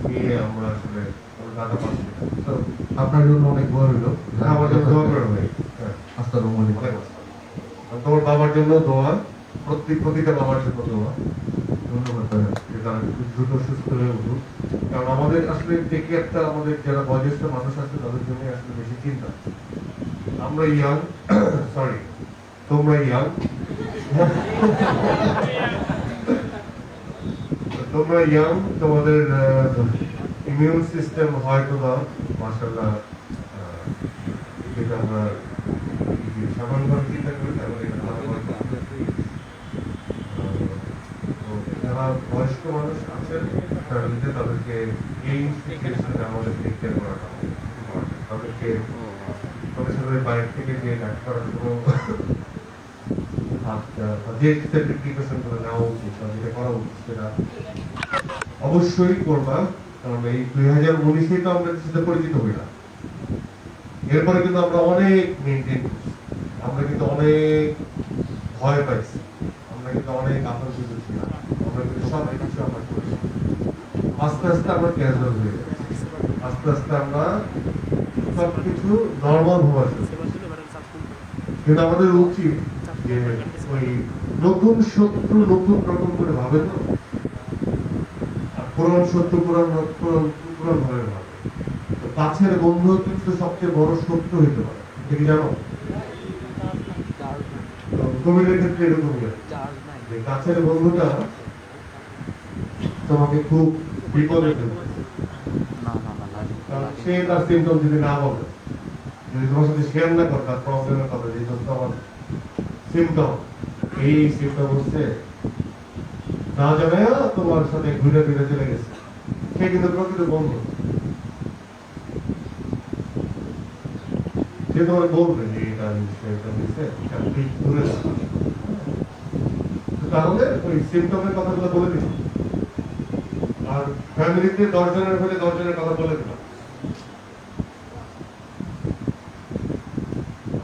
নিয়ে আমরা আসলে ডাটা পাচ্ছি। তো আপনার জন্য অনেক দোয়া রইল। আমার জন্য দোয়া করে ভাই। হ্যাঁ, আসসালামু আলাইকুম। আর তোমার বাবার জন্য দোয়া, প্রতিটা বাবার জন্য দোয়া। ধন্যবাদ ভাইয়া। যে তারা খুব দ্রুত সুস্থ হয়ে উঠুক। কারণ আমাদের আসলে দেখি একটা, আমাদের যারা বয়োজ্যেষ্ঠ মানুষ আছে তাদের জন্য আসলে বেশি চিন্তা। আমরা ইয়াং, সরি, তোমরা ইয়াং, তোমরা ইয়াং, তোমাদের ইমিউন সিস্টেম হয়তো বা মাশাআল্লাহ, যেটা আমরা সাধারণভাবে চিন্তা করি তাহলে এটা ভালো হয়। তো যারা বয়স্ক মানুষ আছেন ফ্যামিলিতে, তাদেরকে এই সিচুয়েশনে আমাদের টেক কেয়ার করাটা তাদেরকে তাদের বাইরে থেকে যে ডাক্তার যে প্রিকশন গুলো নেওয়া উচিত বা যেটা করা উচিত সেটা অবশ্যই করবা। কারণ এই 2019-এ তো আমরা সাথে পরিচিত হই না, এরপরে কিন্তু আমরা অনেক মেনটেন করছি, আমরা কিন্তু অনেক ভয় পাইছি, আমরা কিন্তু অনেক আতঙ্কিত ছিলাম, আমরা কিন্তু সব কিছু আমরা করেছি। আস্তে আস্তে আমরা ক্যাজুয়াল হয়ে গেছি, আস্তে আস্তে আমরা সবকিছু নর্মাল হওয়ার কিন্তু আমাদের উচিত যে ওই নতুন শত্রু নতুন রকম করে ভাবে, তো আর পুরান শত্রু পুরান ভাবে ভাবে। তো কাছের বন্ধু কিন্তু সবচেয়ে বড় শত্রু হইতে পারে, এটা কি জানো? কোভিডের ক্ষেত্রে এরকম যে কাছের বন্ধুটা তোমাকে খুব বিপদে ফেলবে, কারণ সে তার সিমটম যদি না বলে, যদি তোমার সাথে শেয়ার না করে তার প্রবলেমের কথা, যে আমার সিমটম এই সিমটম হচ্ছে, না জানে তোমার সাথে ঘুরে ফিরে চলে গেছে, সে কিন্তু প্রকৃত বন্ধু। সে তোমার বলবে যে এটা ঘুরে, তাহলে ওই সিমটমের কথাগুলো বলে দিন। আর ফ্যামিলিতে 10 জনের হলে 10 জনের কথা বলে দিলাম।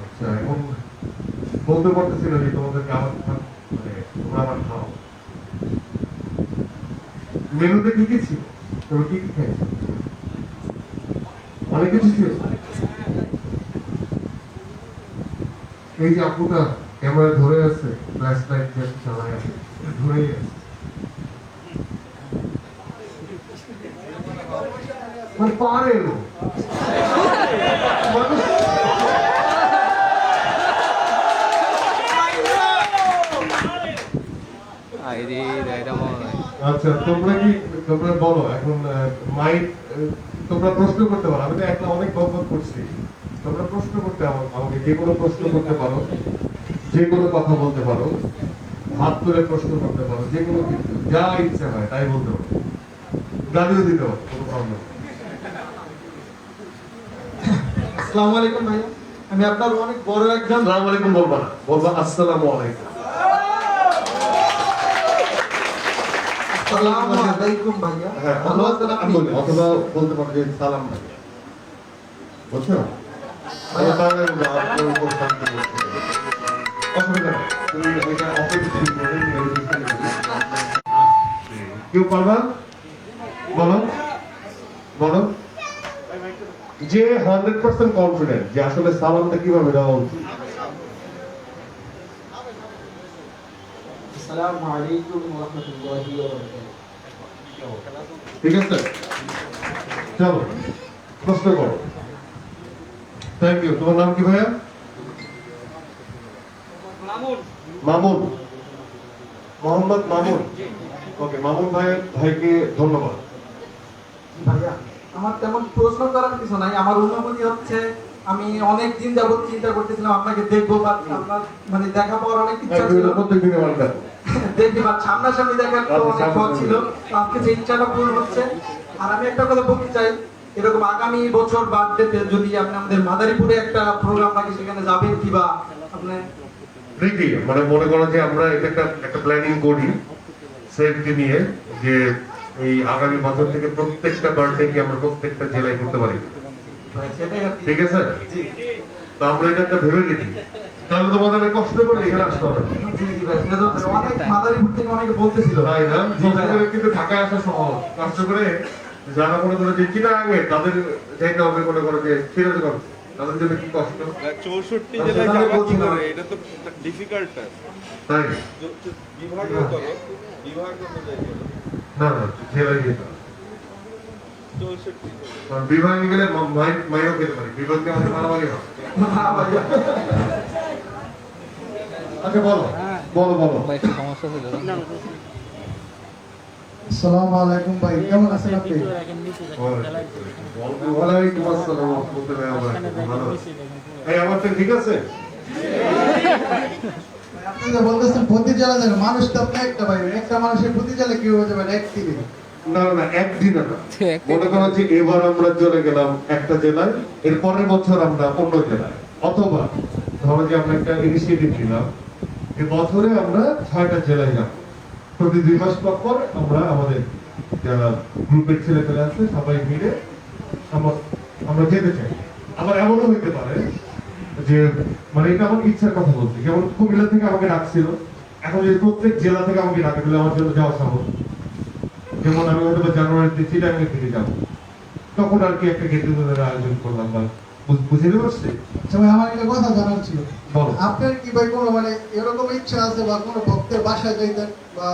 আচ্ছা, এখন বলতে পারতেছি না যে তোমাদেরকে আমার মানে তোমরা আমার খাও। মেনুতে কি কি ছিল? তুমি কি কি খেয়েছো? অনেক কিছু ছিল। এই যে আপুটা ক্যামেরা ধরে আছে, ফ্ল্যাশ লাইট দিয়ে চালায় আছে, ধরেই আছে, মানে পারে ও মানুষ। আচ্ছা, তোমরা বলো এখন, মাইক তোমরা প্রশ্ন করতে পারো, আমি তো একটা অনেক বকবক করছি, তোমরা প্রশ্ন করতে আমাকে যে কোনো প্রশ্ন করতে পারো, যে কোনো কথা বলতে পারো, হাত তুলে প্রশ্ন করতে পারো, যে কোনো কিছু যা ইচ্ছা হয় তাই বলতে পারো, গালিও দিতে পারো, কোনো প্রবলেম। আসসালামু আলাইকুম ভাইয়া, আমি আপনার অনেক বড় একজন। আসসালামু আলাইকুম বলবা না, বলবা আসসালামু আলাইকুম। আসসালামু আলাইকুম ভাইয়া, হ্যাঁ, ভালো আছেন আপনি? অথবা বলতে পারো যে সালাম ভাই, বুঝছো? ভাইয়া, আপনার উপর শান্তি করতে হবে। অসুবিধা নেই, তুমি এটা অপরিচিত করে কেউ পারবা? বলো বলো। যে 100% কনফিডেন্ট যে আসলে সালামটা কিভাবে দেওয়া উচিত। আসসালামু আলাইকুম ওয়া রাহমাতুল্লাহি ওয়া বারাকাতুহু। ঠিক আছে, চলো প্রশ্ন করো। Thank you. তোমার নাম কি ভাইয়া? মামুন, মোহাম্মদ মামুন। ওকে, মামুন ভাইকে ধন্যবাদ। ভাইয়া, আমার তেমন প্রশ্ন করার কিছু নাই, আমার অনুভূতি হচ্ছে আমি অনেক দিন যাবত চিন্তা করতেছিলাম আপনাকে দেখবো, বা আপনার মানে দেখা পাওয়ার অনেক ইচ্ছা ছিল। প্রত্যেকদিন আমার দেখো। দেখতে বা সামনাসামনি দেখার তো অনেক শখ ছিল, তো আজকে সেই ইচ্ছাটা পূরণ হচ্ছে। আর আমি একটা কথা বলতে চাই, এরকম আগামী বছর বার্থডেতে যদি আপনি আমাদের মাদারীপুরে একটা প্রোগ্রাম রাখি, সেখানে যাবেন কি, বা আপনি দেখি মানে মনে করো যে আমরা এটা একটা প্ল্যানিং করি সেফটি নিয়ে, যে এই আগামী বছর থেকে প্রত্যেকটা বার্থডে কি আমরা প্রত্যেকটা জেলায় করতে পারি, সেটাই আর কি। ঠিক আছে? তো আমরা এটা একটা ভেবে দেখি, তাহলে তোমাদের অনেক কষ্ট করে এখানে আসতে হবে, জি, জি ভাই, এটা তো অনেক মাদারীপুর থেকে অনেকে বলতেছিল। তাই না? কষ্ট করে কিন্তু ঢাকায় আসা সহজ, কষ্ট করে যারা মনে করো যে চিনা আগে তাদের যাইতে হবে, মনে করো যে সিরাজগঞ্জ, তাদের জন্য কি কষ্ট, 64 জেলায় যাওয়া কি করে? এটা তো ডিফিকাল্ট টাস্ক। তাই বিভাগীয় করো, বিভাগ অনুযায়ী করো। না না জেলায় যেতে হবে। 64 কারণ বিভাগে গেলে মাইরও খেতে পারি, বিভাগে আমাদের মারামারি হয়। আচ্ছা বলো বলো বলো। ভাই একটু সমস্যা ছিল। আসসালামু আলাইকুম ভাই, কেমন আছেন আপনি? ওয়ালাইকুম আসসালাম ওয়া রাহমাতুল্লাহি ওয়া বারাকাতুহু। ভালো আছি। এই আমার তো ঠিক আছে? আপনি যে বলতেছেন প্রতি জেলা যাবে, মানুষ তো আপনি একটা ভাই, একটা মানুষের প্রতি জেলা কি হয়ে যাবে একদিনে? না না একদিন না, মনে করো যে এবার আমরা চলে গেলাম একটা জেলায়, এর পরের বছর আমরা অন্য জেলায়, অথবা ধরো যে আমরা একটা ইনিশিয়েটিভ নিলাম এই বছরে আমরা 6টা জেলায় যাব, প্রতি 2 মাস পর পর আমরা আমাদের যারা গ্রুপের ছেলে পেলে আছে সবাই মিলে আমরা যেতে চাই। আবার এমনও হইতে পারে যে মানে এটা আমার ইচ্ছার কথা বলছি, যেমন কুমিল্লা থেকে আমাকে ডাকছিল, এখন যদি প্রত্যেক জেলা থেকে আমাকে ডাকে তাহলে আমার জন্য যাওয়া সম্ভব। যেমন আমি হয়তো জানুয়ারিতে চিটাগাং থেকে যাবো, তখন আর কি একটা গেট টুগেদারের আয়োজন করলাম, বা বুঝতে পারছি। আচ্ছা ভাই, আমার একটা কথা জানার ছিল, বলো। আপনার কি ভাই কোনো মানে এরকম ইচ্ছা আছে বা কোনো ভক্তের বাসায় যাইতেন, বা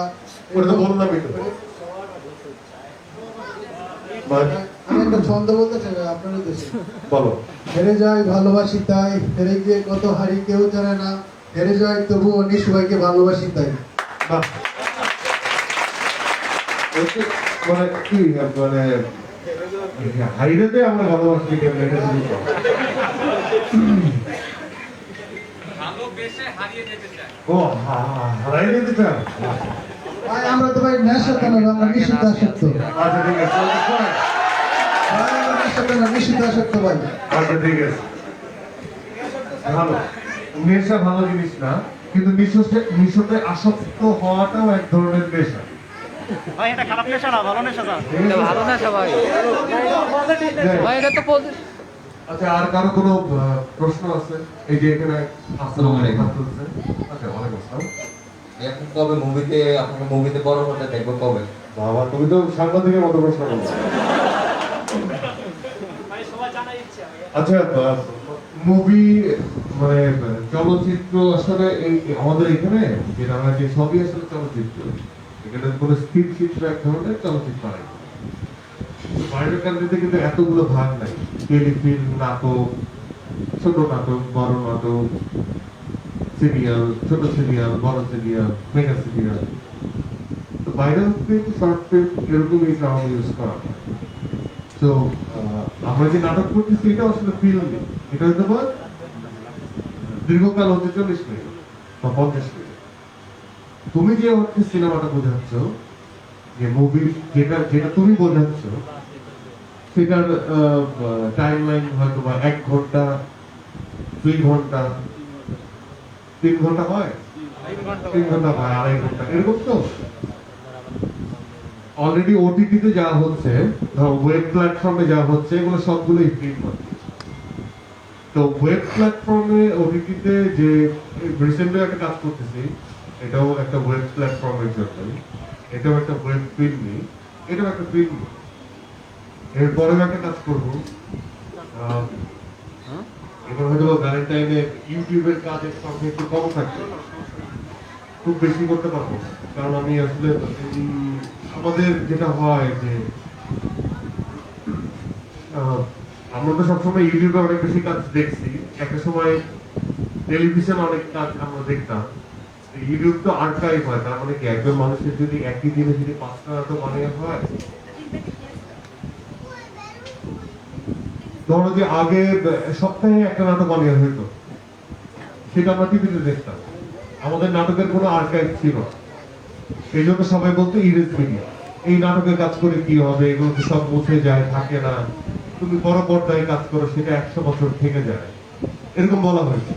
ওটা তো বললামই তো। আমি একটা ছন্দ বলতে চাই ভাই আপনার উদ্দেশ্যে। বলো। হেরে যাই ভালোবাসি তাই, হেরে গিয়ে কত হারি কেউ জানে না, হেরে যাই তবুও নিঃসবাইকে ভালোবাসি তাই। বাহ। মানে কি মানে হাইরেতে আমরা ভালোবাসি কেমন, এটা শুধু বলো। ভালোবেসে হারিয়ে যেতে চায়। ও হারাই যেতে চান? ভাই আমরা তো ভাই নেশাতে না, আমরা নিষিদ্ধ আসক্ত। আচ্ছা ঠিক আছে, ভাই আমরা নেশাতে না, নিষিদ্ধ আসক্ত ভাই। আচ্ছা ঠিক আছে, ভালো। নেশা ভালো জিনিস না, কিন্তু নিঃসতে আসক্ত হওয়াটাও এক ধরনের নেশা। ভাই এটা খারাপ নেশা না, ভালো নেশা স্যার। এটা ভালো না সবাই। ভাই এটা তো আচ্ছা আর কারো কোনো প্রশ্ন আছে? এই যে এখানে আসসালামু আলাইকুম। আচ্ছা ওয়ালাইকুম আসসালাম। এখন কবে মুভিতে, আপনাকে মুভিতে বড় হতে দেখবো কবে? বাবা তুমি তো সাংবাদিকের মতো প্রশ্ন করছো। আচ্ছা মুভি মানে চলচ্চিত্র আসলে এই আমাদের এখানে যেটা আমরা যে সবই আসলে চলচ্চিত্র, এখানে কোনো স্থির চিত্র এক ধরনের চলচ্চিত্র নাই। বাইরের কান্ট্রিতে কিন্তু এতগুলো ভাগ নাই, টেলিফিল্ম, নাটক, ছোট নাটক, বড় নাটক, সিরিয়াল, ছোট সিরিয়াল, বড় সিরিয়াল, মেগা সিরিয়াল। তো ভাইরাল ফিল্ম, শর্ট ফিল্ম এরকমই সাউন্ড ইউজ করা হয়। তো আমরা যে নাটক করতেছি এটা আসলে ফিল্ম, এটা হয়তো বা দীর্ঘকাল হতে 40 মিনিট বা 50 মিনিট। তুমি যে হচ্ছে সিনেমাটা বোঝাচ্ছ, যে মুভি যেটা যেটা তুমি বোঝাচ্ছ, সেটার টাইম লাইন হয়তো বা 1 ঘন্টা, 2 ঘন্টা, 3 ঘন্টা হয়, 3 ঘন্টা হয়, 2.5 ঘন্টা, এরকম। তো অলরেডি ওটিটিতে যা হচ্ছে, ওয়েব প্ল্যাটফর্মে যা হচ্ছে, এগুলো সবগুলোই ফিল্ম হচ্ছে। তো ওয়েব প্ল্যাটফর্মে ওটিটিতে যে রিসেন্টলি একটা কাজ করতেছি, এটাও একটা ওয়েব প্ল্যাটফর্মের জন্য, এটাও একটা ওয়েব ফিল্মই, এটাও একটা ফিল্ম। এরপরেও একটা কাজ করবো, এবার হয়তো ভ্যালেন্টাইনে ইউটিউবের কাজের সঙ্গে একটু কম থাকবে, খুব বেশি করতে পারবো না। কারণ আমি আসলে আমাদের যেটা হয় যে আমরা তো সবসময় ইউটিউবে অনেক বেশি কাজ দেখছি, একটা সময় টেলিভিশন অনেক কাজ আমরা দেখতাম। ইউটিউব তো আর্কাইভ হয়, তার মানে কি একজন মানুষের যদি একই দিনে যদি 5টা নাটক বানিয়ে হয়, ধরো যে আগে সপ্তাহে একটা নাটক অনিয়ার হইতো, সেটা আমরা টিভিতে দেখতাম, আমাদের নাটকের কোনো আর্কাইভ ছিল না। এই জন্য সবাই বলতো ইরেজ মিডিয়া, এই নাটকে কাজ করে কি হবে, এগুলো তো সব মুছে যায়, থাকে না, তুমি বড় পর্দায় কাজ করো সেটা 100 বছর থেকে যায়, এরকম বলা হয়েছে।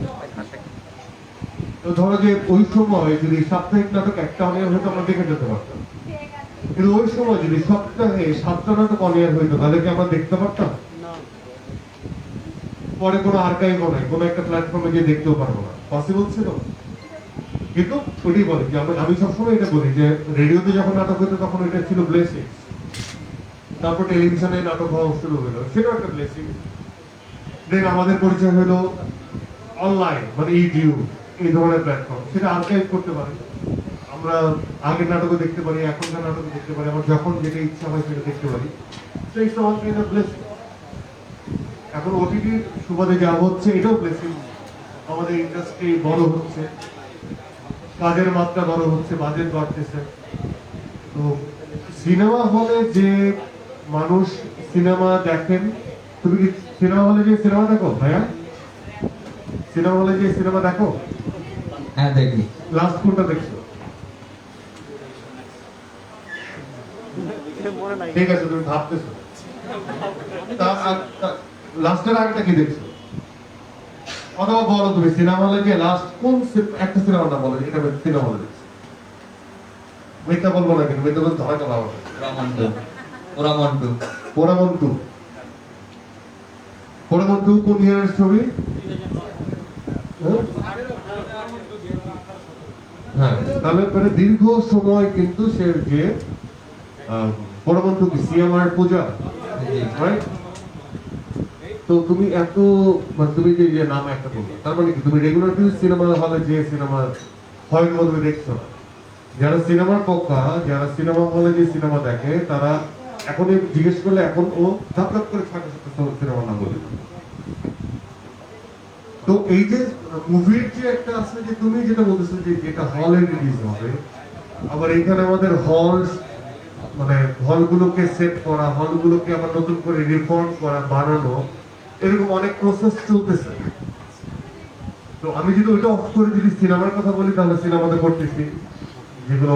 তো ধরো যে ওই সময় যদি সাপ্তাহিক নাটক একটা অনিয়ার হইতো আমরা দেখে যেতে পারতাম, কিন্তু ওই সময় যদি সপ্তাহে 7টা নাটক অনিয়ার হইতো তাদেরকে আমরা দেখতে পারতাম? পরে কোনো আর্কাইভও নাই, কোনো একটা প্ল্যাটফর্মে গিয়ে দেখতেও পারবো না, পসিবল ছিল। কিন্তু ওটাই বলে যে আমি সবসময় এটা বলি যে রেডিওতে যখন নাটক হতো তখন এটা ছিল ব্লেসিং, তারপর টেলিভিশনে নাটক হওয়া শুরু হলো, সেটাও একটা ব্লেসিং। দেন আমাদের পরিচয় হলো অনলাইন, মানে ইউটিউব, এই ধরনের প্ল্যাটফর্ম, সেটা আর্কাইভ করতে পারি, আমরা আগের নাটকও দেখতে পারি, এখনকার নাটকও দেখতে পারি, আমার যখন যেটা ইচ্ছা হয় সেটা দেখতে পারি। So it's all kind of blessing. এখন ওটিটির সুবাদে যা হচ্ছে এটাও ব্লেসিং, আমাদের ইন্ডাস্ট্রি বড় হচ্ছে, কাজের মাত্রা বড় হচ্ছে, বাজেট বাড়তেছে। তো সিনেমা হলে যে মানুষ সিনেমা দেখেন, তুমি কি সিনেমা হলে যে সিনেমা দেখো ভাইয়া? সিনেমা হলে যে সিনেমা দেখো? হ্যাঁ দেখি। লাস্ট কোনটা দেখছো? মনে নাই। ঠিক আছে, তুমি ভাবতেছো, লাস্টের আগেটা কি দেখছো? অথবা বলো তুমি সিনেমা হলে যে লাস্ট কোন একটা সিনেমার নাম বলো, এটা সিনেমা হলে দেখছো। মিথ্যা বলবো না, কিন্তু মিথ্যা বলতে ধরা গেল আমার। পোরামন্টু পোরামন্টু। পোরামন্টু কোন ইয়ারের ছবি? হ্যাঁ, তাহলে মানে দীর্ঘ সময় কিন্তু সে যে পোরামন্টু কি সিএমআর পূজা, রাইট? তো তুমি এত মানে তুমি যে নাম একটা বলছো, তার মানে কি তুমি রেগুলার সিনেমা হলে যে সিনেমা হলের মধ্যে দেখছো না? যারা সিনেমার পক্ষা, যারা সিনেমা হলে যে সিনেমা দেখে, তারা এখন জিজ্ঞেস করলে এখন ও ধাপ ধাপ করে সিনেমার নাম বলে। তো এই যে মুভির যে একটা আছে, যে তুমি যেটা বলতেছো যে যেটা হলে রিলিজ হবে, আবার এখানে আমাদের হল, মানে হলগুলোকে সেট করা, হলগুলোকে আবার নতুন করে রিফর্ম করা, বানানো, এরকম অনেক প্রসেস চলতেছে। তো আমি যদি ওইটা অফ করে যদি সিনেমার কথা বলি, তাহলে সিনেমাতে করতেছি যেগুলো